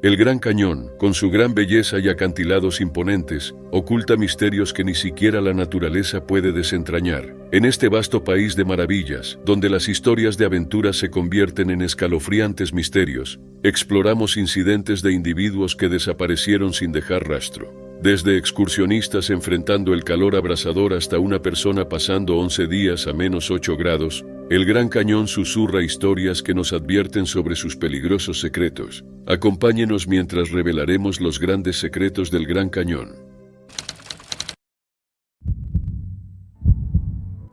El Gran Cañón, con su gran belleza y acantilados imponentes, oculta misterios que ni siquiera la naturaleza puede desentrañar. En este vasto país de maravillas, donde las historias de aventuras se convierten en escalofriantes misterios, exploramos incidentes de individuos que desaparecieron sin dejar rastro. Desde excursionistas enfrentando el calor abrasador hasta una persona pasando 11 días a -8 grados, el Gran Cañón susurra historias que nos advierten sobre sus peligrosos secretos. Acompáñenos mientras revelaremos los grandes secretos del Gran Cañón.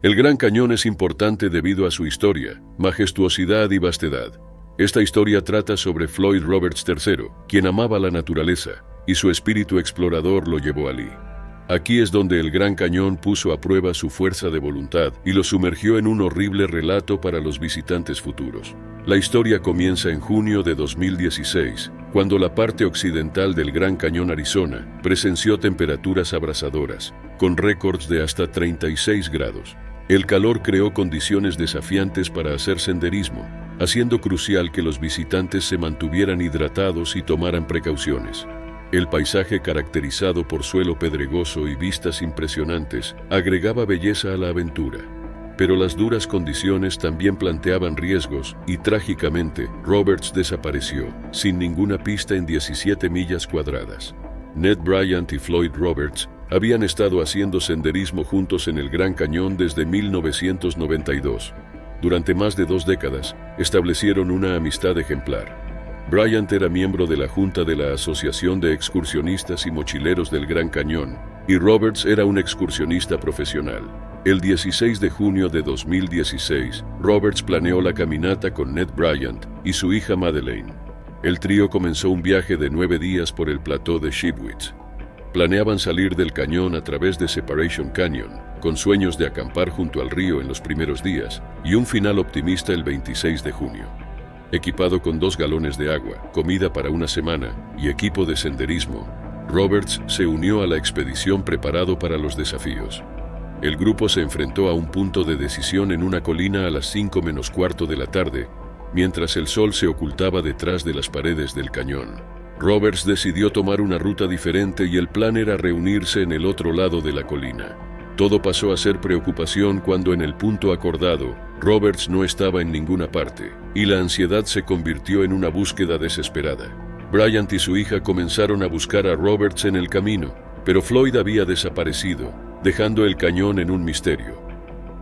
El Gran Cañón es importante debido a su historia, majestuosidad y vastedad. Esta historia trata sobre Floyd Roberts III, quien amaba la naturaleza, y su espíritu explorador lo llevó allí. Aquí es donde el Gran Cañón puso a prueba su fuerza de voluntad y lo sumergió en un horrible relato para los visitantes futuros. La historia comienza en junio de 2016, cuando la parte occidental del Gran Cañón, Arizona, presenció temperaturas abrasadoras, con récords de hasta 36 grados. El calor creó condiciones desafiantes para hacer senderismo, haciendo crucial que los visitantes se mantuvieran hidratados y tomaran precauciones. El paisaje, caracterizado por suelo pedregoso y vistas impresionantes, agregaba belleza a la aventura. Pero las duras condiciones también planteaban riesgos y, trágicamente, Roberts desapareció, sin ninguna pista en 17 millas cuadradas. Ned Bryant y Floyd Roberts habían estado haciendo senderismo juntos en el Gran Cañón desde 1992. Durante más de 2 décadas, establecieron una amistad ejemplar. Bryant era miembro de la junta de la Asociación de Excursionistas y Mochileros del Gran Cañón, y Roberts era un excursionista profesional. El 16 de junio de 2016, Roberts planeó la caminata con Ned Bryant y su hija Madeleine. El trío comenzó un viaje de 9 días por el plató de Shipwitz. Planeaban salir del cañón a través de Separation Canyon, con sueños de acampar junto al río en los primeros días, y un final optimista el 26 de junio. Equipado con 2 galones de agua, comida para una semana y equipo de senderismo, Roberts se unió a la expedición preparado para los desafíos. El grupo se enfrentó a un punto de decisión en una colina a las 5:15 de la tarde, mientras el sol se ocultaba detrás de las paredes del cañón. Roberts decidió tomar una ruta diferente y el plan era reunirse en el otro lado de la colina. Todo pasó a ser preocupación cuando en el punto acordado, Roberts no estaba en ninguna parte, y la ansiedad se convirtió en una búsqueda desesperada. Bryant y su hija comenzaron a buscar a Roberts en el camino, pero Floyd había desaparecido, dejando el cañón en un misterio.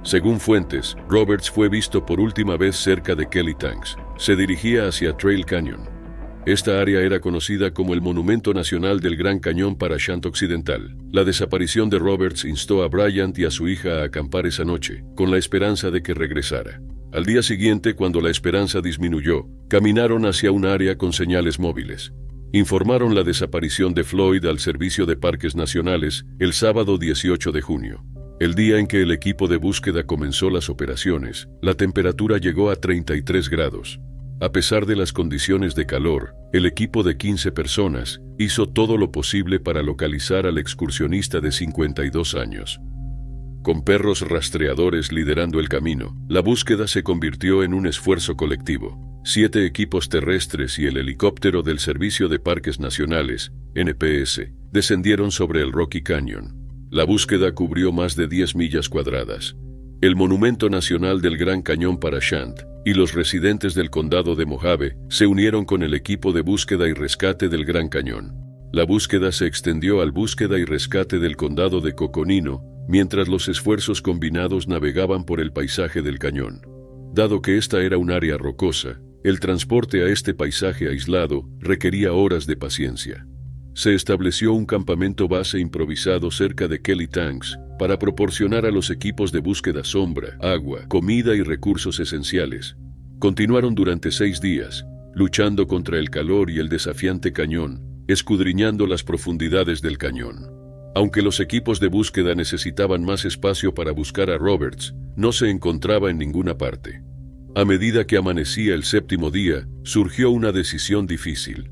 Según fuentes, Roberts fue visto por última vez cerca de Kelly Tanks. Se dirigía hacia Trail Canyon. Esta área era conocida como el Monumento Nacional del Gran Cañón para Shant Occidental. La desaparición de Roberts instó a Bryant y a su hija a acampar esa noche, con la esperanza de que regresara. Al día siguiente, cuando la esperanza disminuyó, caminaron hacia un área con señales móviles. Informaron la desaparición de Floyd al Servicio de Parques Nacionales el sábado 18 de junio. El día en que el equipo de búsqueda comenzó las operaciones, la temperatura llegó a 33 grados. A pesar de las condiciones de calor, el equipo de 15 personas hizo todo lo posible para localizar al excursionista de 52 años. Con perros rastreadores liderando el camino, la búsqueda se convirtió en un esfuerzo colectivo. 7 equipos terrestres y el helicóptero del Servicio de Parques Nacionales, NPS, descendieron sobre el Rocky Canyon. La búsqueda cubrió más de 10 millas cuadradas. El Monumento Nacional del Gran Cañón para Shant y los residentes del condado de Mojave se unieron con el equipo de búsqueda y rescate del Gran Cañón. La búsqueda se extendió al búsqueda y rescate del condado de Coconino, mientras los esfuerzos combinados navegaban por el paisaje del cañón. Dado que esta era un área rocosa, el transporte a este paisaje aislado requería horas de paciencia. Se estableció un campamento base improvisado cerca de Kelly Tanks para proporcionar a los equipos de búsqueda sombra, agua, comida y recursos esenciales. Continuaron durante 6 días, luchando contra el calor y el desafiante cañón, escudriñando las profundidades del cañón. Aunque los equipos de búsqueda necesitaban más espacio para buscar a Roberts, no se encontraba en ninguna parte. A medida que amanecía el 7º día, surgió una decisión difícil.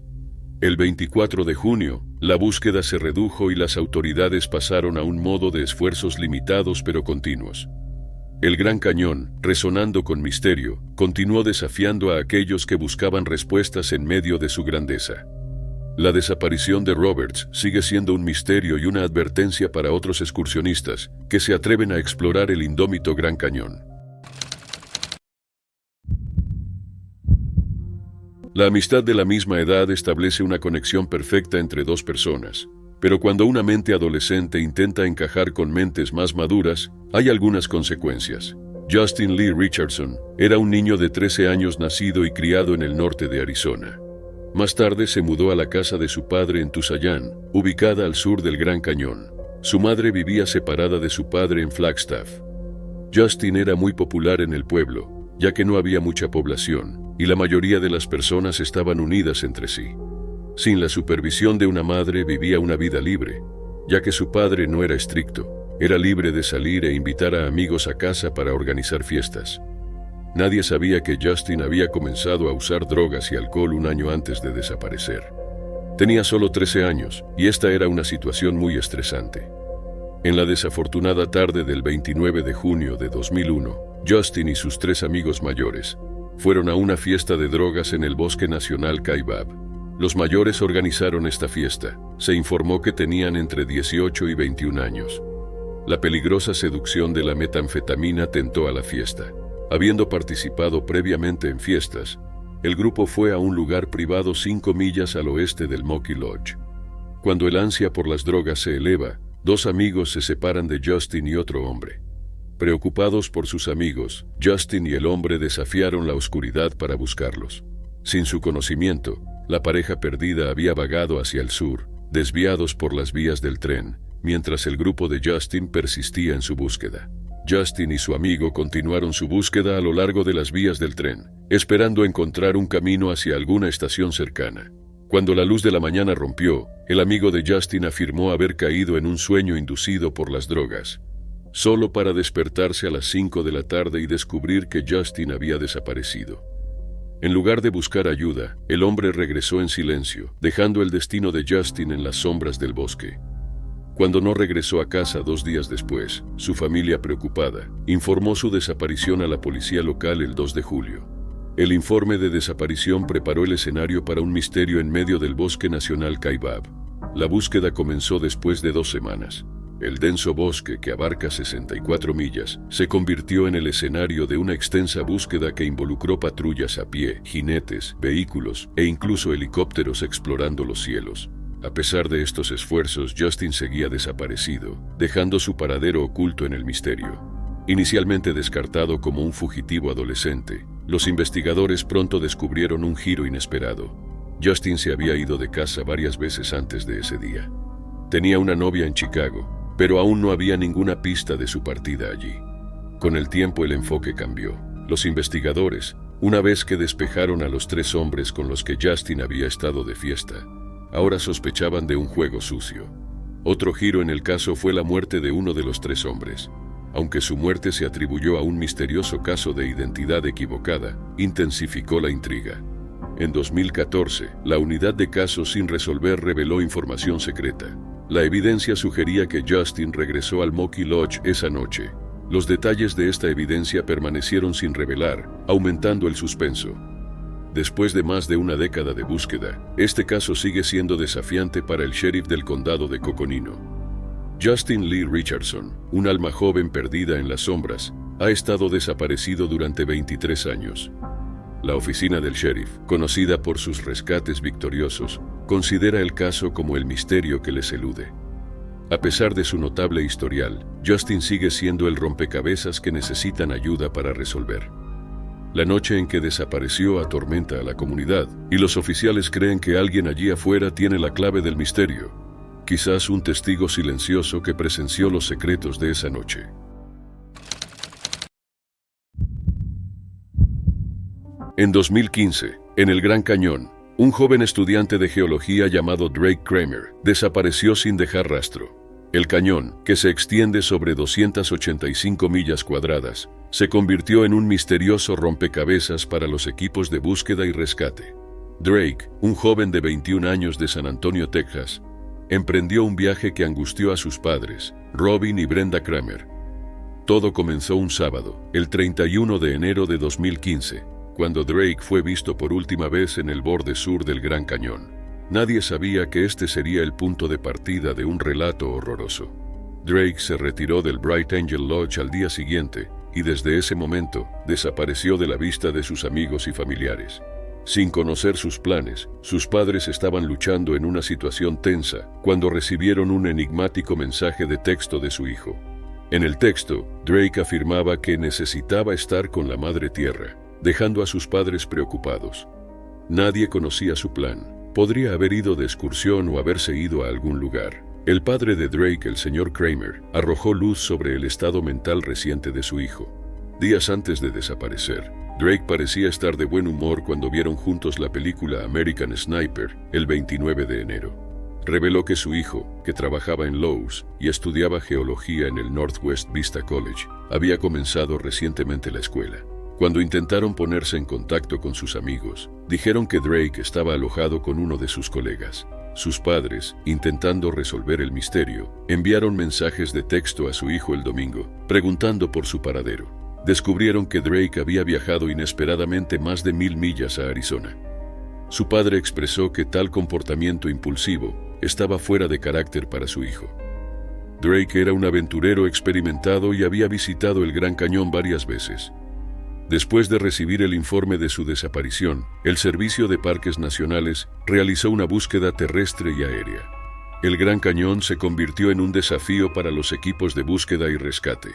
El 24 de junio, la búsqueda se redujo y las autoridades pasaron a un modo de esfuerzos limitados pero continuos. El Gran Cañón, resonando con misterio, continuó desafiando a aquellos que buscaban respuestas en medio de su grandeza. La desaparición de Roberts sigue siendo un misterio y una advertencia para otros excursionistas que se atreven a explorar el indómito Gran Cañón. La amistad de la misma edad establece una conexión perfecta entre dos personas, pero cuando una mente adolescente intenta encajar con mentes más maduras, hay algunas consecuencias. Justin Lee Richardson era un niño de 13 años nacido y criado en el norte de Arizona. Más tarde se mudó a la casa de su padre en Tusayan, ubicada al sur del Gran Cañón. Su madre vivía separada de su padre en Flagstaff. Justin era muy popular en el pueblo, ya que no había mucha población, y la mayoría de las personas estaban unidas entre sí. Sin la supervisión de una madre vivía una vida libre, ya que su padre no era estricto, era libre de salir e invitar a amigos a casa para organizar fiestas. Nadie sabía que Justin había comenzado a usar drogas y alcohol un año antes de desaparecer. Tenía solo 13 años, y esta era una situación muy estresante. En la desafortunada tarde del 29 de junio de 2001, Justin y sus 3 amigos mayores fueron a una fiesta de drogas en el Bosque Nacional Kaibab. Los mayores organizaron esta fiesta. Se informó que tenían entre 18 y 21 años. La peligrosa seducción de la metanfetamina tentó a la fiesta. Habiendo participado previamente en fiestas, el grupo fue a un lugar privado 5 millas al oeste del Moki Lodge. Cuando el ansia por las drogas se eleva, 2 amigos se separan de Justin y otro hombre. Preocupados por sus amigos, Justin y el hombre desafiaron la oscuridad para buscarlos. Sin su conocimiento, la pareja perdida había vagado hacia el sur, desviados por las vías del tren, mientras el grupo de Justin persistía en su búsqueda. Justin y su amigo continuaron su búsqueda a lo largo de las vías del tren, esperando encontrar un camino hacia alguna estación cercana. Cuando la luz de la mañana rompió, el amigo de Justin afirmó haber caído en un sueño inducido por las drogas, solo para despertarse a las 5 de la tarde y descubrir que Justin había desaparecido. En lugar de buscar ayuda, el hombre regresó en silencio, dejando el destino de Justin en las sombras del bosque. Cuando no regresó a casa 2 días después, su familia, preocupada, informó su desaparición a la policía local el 2 de julio. El informe de desaparición preparó el escenario para un misterio en medio del Bosque Nacional Kaibab. La búsqueda comenzó después de 2 semanas. El denso bosque, que abarca 64 millas, se convirtió en el escenario de una extensa búsqueda que involucró patrullas a pie, jinetes, vehículos e incluso helicópteros explorando los cielos. A pesar de estos esfuerzos, Justin seguía desaparecido, dejando su paradero oculto en el misterio. Inicialmente descartado como un fugitivo adolescente, los investigadores pronto descubrieron un giro inesperado. Justin se había ido de casa varias veces antes de ese día. Tenía una novia en Chicago, pero aún no había ninguna pista de su partida allí. Con el tiempo el enfoque cambió. Los investigadores, una vez que despejaron a los 3 hombres con los que Justin había estado de fiesta, ahora sospechaban de un juego sucio. Otro giro en el caso fue la muerte de uno de los 3 hombres. Aunque su muerte se atribuyó a un misterioso caso de identidad equivocada, intensificó la intriga. En 2014, la unidad de casos sin resolver reveló información secreta. La evidencia sugería que Justin regresó al Moki Lodge esa noche. Los detalles de esta evidencia permanecieron sin revelar, aumentando el suspenso. Después de más de una década de búsqueda, este caso sigue siendo desafiante para el sheriff del condado de Coconino. Justin Lee Richardson, un alma joven perdida en las sombras, ha estado desaparecido durante 23 años. La oficina del sheriff, conocida por sus rescates victoriosos, considera el caso como el misterio que les elude. A pesar de su notable historial, Justin sigue siendo el rompecabezas que necesitan ayuda para resolver. La noche en que desapareció atormenta a la comunidad, y los oficiales creen que alguien allí afuera tiene la clave del misterio. Quizás un testigo silencioso que presenció los secretos de esa noche. En 2015, en el Gran Cañón, un joven estudiante de geología llamado Drake Kramer desapareció sin dejar rastro. El cañón, que se extiende sobre 285 millas cuadradas, se convirtió en un misterioso rompecabezas para los equipos de búsqueda y rescate. Drake, un joven de 21 años de San Antonio, Texas, emprendió un viaje que angustió a sus padres, Robin y Brenda Kramer. Todo comenzó un sábado, el 31 de enero de 2015, cuando Drake fue visto por última vez en el borde sur del Gran Cañón. Nadie sabía que este sería el punto de partida de un relato horroroso. Drake se retiró del Bright Angel Lodge al día siguiente y desde ese momento desapareció de la vista de sus amigos y familiares. Sin conocer sus planes, sus padres estaban luchando en una situación tensa cuando recibieron un enigmático mensaje de texto de su hijo. En el texto, Drake afirmaba que necesitaba estar con la Madre Tierra, dejando a sus padres preocupados. Nadie conocía su plan. Podría haber ido de excursión o haberse ido a algún lugar. El padre de Drake, el señor Kramer, arrojó luz sobre el estado mental reciente de su hijo. Días antes de desaparecer, Drake parecía estar de buen humor cuando vieron juntos la película American Sniper el 29 de enero. Reveló que su hijo, que trabajaba en Lowe's y estudiaba geología en el Northwest Vista College, había comenzado recientemente la escuela. Cuando intentaron ponerse en contacto con sus amigos, dijeron que Drake estaba alojado con uno de sus colegas. Sus padres, intentando resolver el misterio, enviaron mensajes de texto a su hijo el domingo, preguntando por su paradero. Descubrieron que Drake había viajado inesperadamente más de 1000 millas a Arizona. Su padre expresó que tal comportamiento impulsivo estaba fuera de carácter para su hijo. Drake era un aventurero experimentado y había visitado el Gran Cañón varias veces. Después de recibir el informe de su desaparición, el Servicio de Parques Nacionales realizó una búsqueda terrestre y aérea. El Gran Cañón se convirtió en un desafío para los equipos de búsqueda y rescate.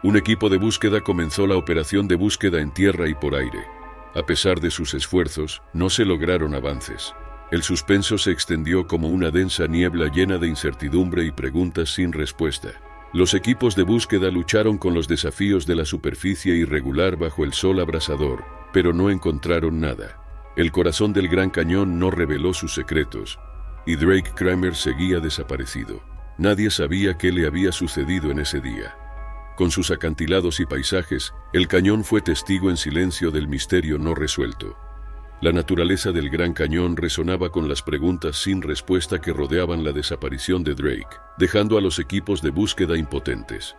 Un equipo de búsqueda comenzó la operación de búsqueda en tierra y por aire. A pesar de sus esfuerzos, no se lograron avances. El suspenso se extendió como una densa niebla llena de incertidumbre y preguntas sin respuesta. Los equipos de búsqueda lucharon con los desafíos de la superficie irregular bajo el sol abrasador, pero no encontraron nada. El corazón del Gran Cañón no reveló sus secretos, y Drake Kramer seguía desaparecido. Nadie sabía qué le había sucedido en ese día. Con sus acantilados y paisajes, el cañón fue testigo en silencio del misterio no resuelto. La naturaleza del Gran Cañón resonaba con las preguntas sin respuesta que rodeaban la desaparición de Drake, dejando a los equipos de búsqueda impotentes.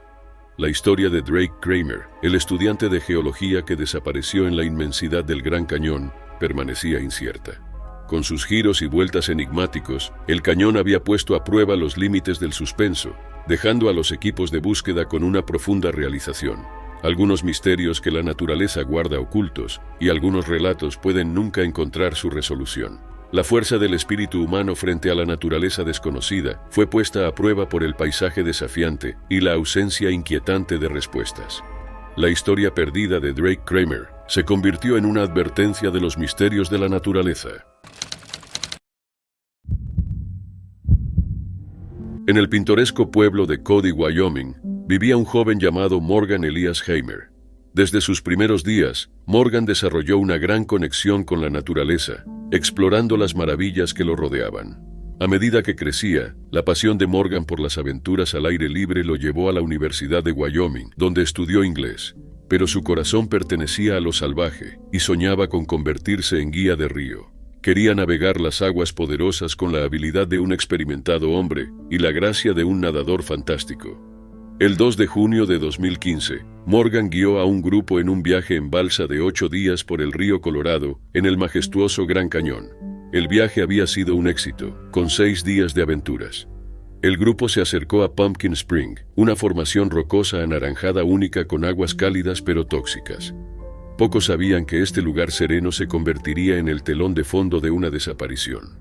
La historia de Drake Kramer, el estudiante de geología que desapareció en la inmensidad del Gran Cañón, permanecía incierta. Con sus giros y vueltas enigmáticos, el cañón había puesto a prueba los límites del suspenso, dejando a los equipos de búsqueda con una profunda realización. Algunos misterios que la naturaleza guarda ocultos y algunos relatos pueden nunca encontrar su resolución. La fuerza del espíritu humano frente a la naturaleza desconocida fue puesta a prueba por el paisaje desafiante y la ausencia inquietante de respuestas. La historia perdida de Drake Kramer se convirtió en una advertencia de los misterios de la naturaleza. En el pintoresco pueblo de Cody, Wyoming, vivía un joven llamado Morgan Elias Hamer. Desde sus primeros días, Morgan desarrolló una gran conexión con la naturaleza, explorando las maravillas que lo rodeaban. A medida que crecía, la pasión de Morgan por las aventuras al aire libre lo llevó a la Universidad de Wyoming, donde estudió inglés. Pero su corazón pertenecía a lo salvaje y soñaba con convertirse en guía de río. Quería navegar las aguas poderosas con la habilidad de un experimentado hombre y la gracia de un nadador fantástico. El 2 de junio de 2015, Morgan guió a un grupo en un viaje en balsa de 8 días por el río Colorado en el majestuoso Gran Cañón. El viaje había sido un éxito, con 6 días de aventuras. El grupo se acercó a Pumpkin Spring, una formación rocosa anaranjada única con aguas cálidas pero tóxicas. Pocos sabían que este lugar sereno se convertiría en el telón de fondo de una desaparición.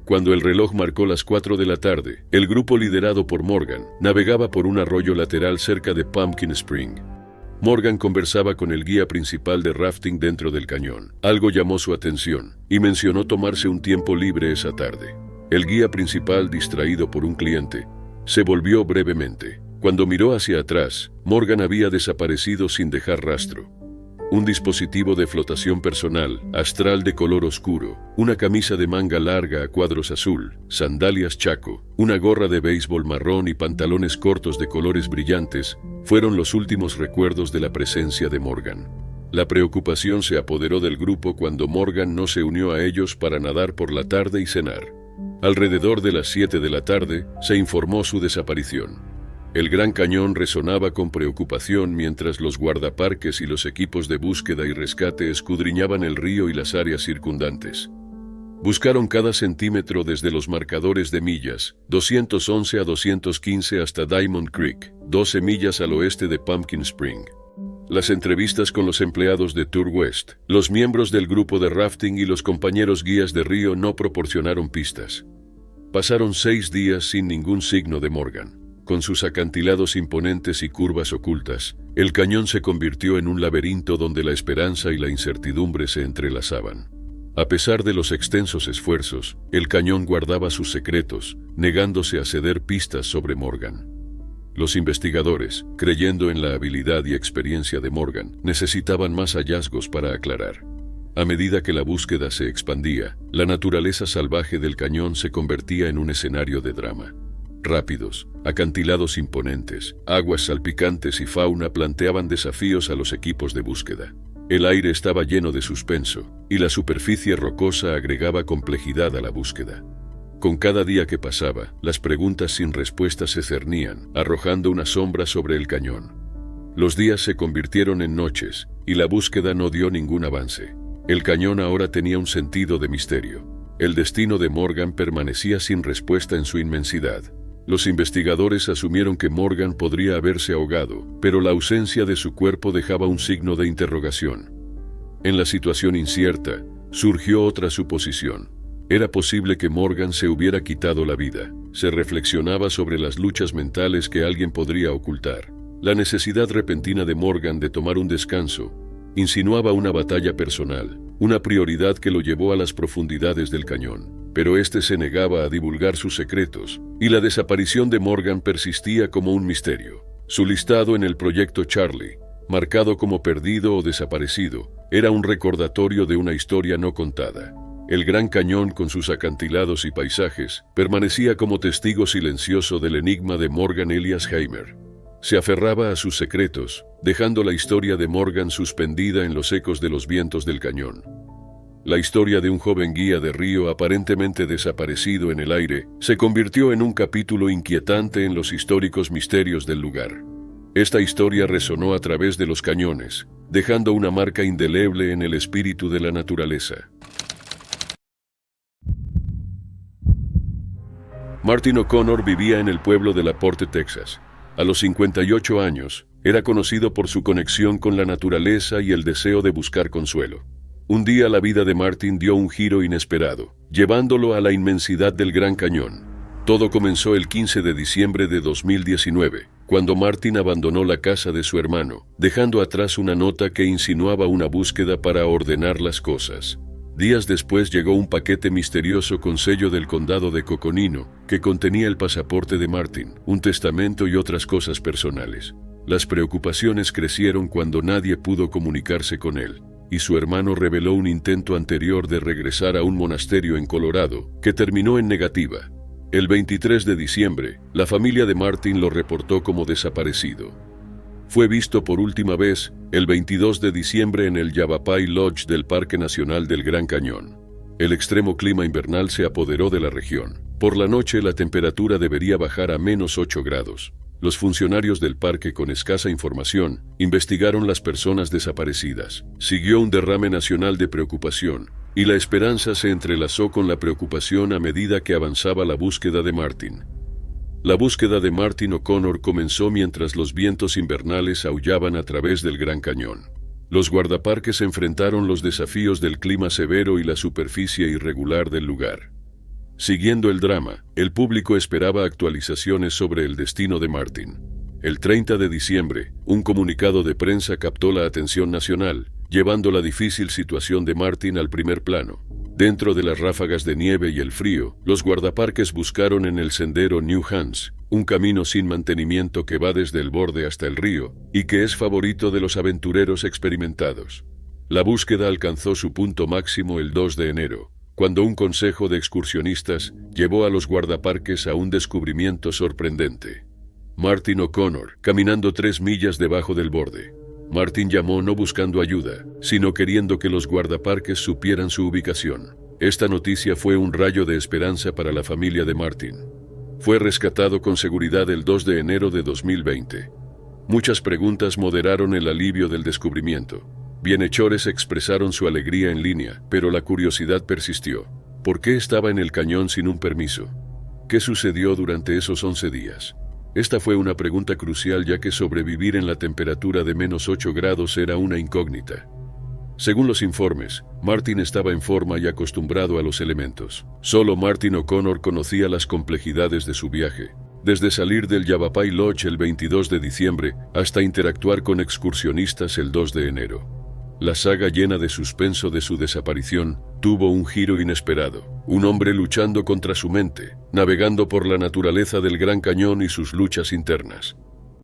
Cuando el reloj marcó las 4 de la tarde, el grupo liderado por Morgan navegaba por un arroyo lateral cerca de Pumpkin Spring. Morgan conversaba con el guía principal de rafting dentro del cañón. Algo llamó su atención y mencionó tomarse un tiempo libre esa tarde. El guía principal, distraído por un cliente, se volvió brevemente. Cuando miró hacia atrás, Morgan había desaparecido sin dejar rastro. Un dispositivo de flotación personal, astral de color oscuro, una camisa de manga larga a cuadros azul, sandalias chaco, una gorra de béisbol marrón y pantalones cortos de colores brillantes, fueron los últimos recuerdos de la presencia de Morgan. La preocupación se apoderó del grupo cuando Morgan no se unió a ellos para nadar por la tarde y cenar. Alrededor de las 7 de la tarde, se informó su desaparición. El Gran Cañón resonaba con preocupación mientras los guardaparques y los equipos de búsqueda y rescate escudriñaban el río y las áreas circundantes. Buscaron cada centímetro desde los marcadores de millas, 211 a 215 hasta Diamond Creek, 12 millas al oeste de Pumpkin Spring. Las entrevistas con los empleados de Tour West, los miembros del grupo de rafting y los compañeros guías de río no proporcionaron pistas. Pasaron 6 días sin ningún signo de Morgan. Con sus acantilados imponentes y curvas ocultas, el cañón se convirtió en un laberinto donde la esperanza y la incertidumbre se entrelazaban. A pesar de los extensos esfuerzos, el cañón guardaba sus secretos, negándose a ceder pistas sobre Morgan. Los investigadores, creyendo en la habilidad y experiencia de Morgan, necesitaban más hallazgos para aclarar. A medida que la búsqueda se expandía, la naturaleza salvaje del cañón se convertía en un escenario de drama. Rápidos, acantilados imponentes, aguas salpicantes y fauna planteaban desafíos a los equipos de búsqueda. El aire estaba lleno de suspenso, y la superficie rocosa agregaba complejidad a la búsqueda. Con cada día que pasaba, las preguntas sin respuesta se cernían, arrojando una sombra sobre el cañón. Los días se convirtieron en noches, y la búsqueda no dio ningún avance. El cañón ahora tenía un sentido de misterio. El destino de Morgan permanecía sin respuesta en su inmensidad. Los investigadores asumieron que Morgan podría haberse ahogado, pero la ausencia de su cuerpo dejaba un signo de interrogación. En la situación incierta, surgió otra suposición. Era posible que Morgan se hubiera quitado la vida. Se reflexionaba sobre las luchas mentales que alguien podría ocultar. La necesidad repentina de Morgan de tomar un descanso insinuaba una batalla personal, una prioridad que lo llevó a las profundidades del cañón. Pero este se negaba a divulgar sus secretos, y la desaparición de Morgan persistía como un misterio. Su listado en el proyecto Charlie, marcado como perdido o desaparecido, era un recordatorio de una historia no contada. El Gran Cañón, con sus acantilados y paisajes, permanecía como testigo silencioso del enigma de Morgan Elias Heimer. Se aferraba a sus secretos, dejando la historia de Morgan suspendida en los ecos de los vientos del cañón. La historia de un joven guía de río aparentemente desaparecido en el aire se convirtió en un capítulo inquietante en los históricos misterios del lugar. Esta historia resonó a través de los cañones, dejando una marca indeleble en el espíritu de la naturaleza. Martin O'Connor vivía en el pueblo de LaPorte, Texas. A los 58 años, era conocido por su conexión con la naturaleza y el deseo de buscar consuelo. Un día la vida de Martin dio un giro inesperado, llevándolo a la inmensidad del Gran Cañón. Todo comenzó el 15 de diciembre de 2019, cuando Martin abandonó la casa de su hermano, dejando atrás una nota que insinuaba una búsqueda para ordenar las cosas. Días después llegó un paquete misterioso con sello del condado de Coconino, que contenía el pasaporte de Martin, un testamento y otras cosas personales. Las preocupaciones crecieron cuando nadie pudo comunicarse con él, y su hermano reveló un intento anterior de regresar a un monasterio en Colorado, que terminó en negativa. El 23 de diciembre, la familia de Martin lo reportó como desaparecido. Fue visto por última vez el 22 de diciembre en el Yavapai Lodge del Parque Nacional del Gran Cañón. El extremo clima invernal se apoderó de la región. Por la noche la temperatura debería bajar a -8 grados. Los funcionarios del parque, con escasa información, investigaron las personas desaparecidas. Siguió un derrame nacional de preocupación, y la esperanza se entrelazó con la preocupación a medida que avanzaba la búsqueda de Martin. La búsqueda de Martin O'Connor comenzó mientras los vientos invernales aullaban a través del Gran Cañón. Los guardaparques enfrentaron los desafíos del clima severo y la superficie irregular del lugar. Siguiendo el drama, el público esperaba actualizaciones sobre el destino de Martin. El 30 de diciembre, un comunicado de prensa captó la atención nacional, llevando la difícil situación de Martin al primer plano. Dentro de las ráfagas de nieve y el frío, los guardaparques buscaron en el sendero New Hans, un camino sin mantenimiento que va desde el borde hasta el río, y que es favorito de los aventureros experimentados. La búsqueda alcanzó su punto máximo el 2 de enero, cuando un consejo de excursionistas llevó a los guardaparques a un descubrimiento sorprendente. Martin O'Connor, caminando 3 millas debajo del borde. Martin llamó no buscando ayuda, sino queriendo que los guardaparques supieran su ubicación. Esta noticia fue un rayo de esperanza para la familia de Martin. Fue rescatado con seguridad el 2 de enero de 2020. Muchas preguntas moderaron el alivio del descubrimiento. Bienhechores expresaron su alegría en línea, pero la curiosidad persistió. ¿Por qué estaba en el cañón sin un permiso? ¿Qué sucedió durante esos 11 días? Esta fue una pregunta crucial, ya que sobrevivir en la temperatura de -8 grados era una incógnita. Según los informes, Martin estaba en forma y acostumbrado a los elementos. Solo Martin O'Connor conocía las complejidades de su viaje, desde salir del Yavapai Lodge el 22 de diciembre hasta interactuar con excursionistas el 2 de enero. La saga llena de suspenso de su desaparición tuvo un giro inesperado. Un hombre luchando contra su mente, navegando por la naturaleza del Gran Cañón y sus luchas internas.